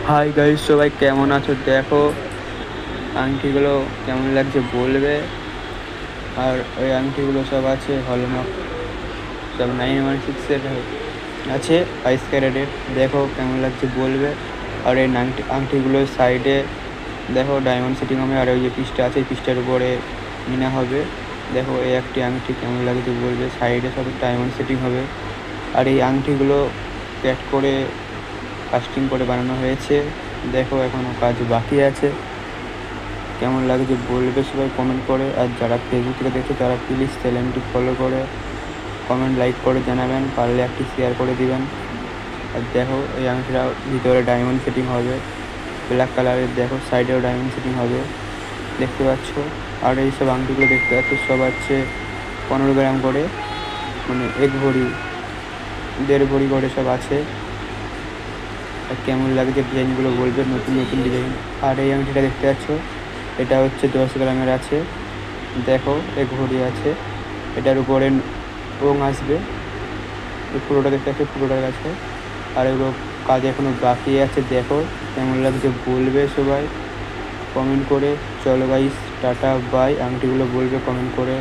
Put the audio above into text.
Hi guys, সবাই কেমন আছো? দেখো আংটিগুলো কেমন লাগছে বলবে। আর ওই আংটিগুলো সব আছে হলমার্ক, সব 916-এর আছে, 22 ক্যারেটের। দেখো কেমন লাগছে বলবে। আর এই আংটিগুলোর সাইডে দেখো ডায়মন্ড সেটিং হবে, আর ওই যে পিসটা আছে এই পিসটার উপরে মিনা হবে। দেখো এই একটি আংটি কেমন লাগছে বলবে, সাইডে সব ডায়মন্ড সেটিং হবে। আর এই আংটিগুলো প্যাট করে কাস্টিং করে বানানো হয়েছে। দেখো এখনও কাজ বাকি আছে। কেমন লাগছে বলবে সবাই কমেন্ট করে। আর যারা ফেসবুক থেকে দেখছে তারা প্লিজ চ্যানেলটি ফলো করে কমেন্ট লাইক করে জানাবেন, পারলে একটি শেয়ার করে দিবেন। আর দেখো এই আংটিটা ভিতরে ডায়মন্ড সেটিং হবে ব্ল্যাক কালারের, দেখো সাইডেও ডায়মন্ড সেটিং হবে, দেখতে পাচ্ছ। আর এইসব আংটিগুলো দেখতে পাচ্ছ সব আছে 15 গ্রাম করে, মানে 1 ভরি 1.5 ভরি করে সব আছে। আর কেমন লাগছে ডিজাইনগুলো বলবে, নতুন নতুন ডিজাইন। আর এই আংটিটা দেখতে পাচ্ছ, এটা হচ্ছে 10 গ্রামের আছে, দেখো 1 ভরি আছে। এটার উপরে রং আসবে, এই পুরোটা দেখতে পাচ্ছ, পুরোটার কাছে। আর এগুলো কাজ এখনও বাকি আছে। দেখো কেমন লাগছে বলবে সবাই কমেন্ট করে। চলো গাইস, টাটা বাই। আংটিগুলো বলবে কমেন্ট করে।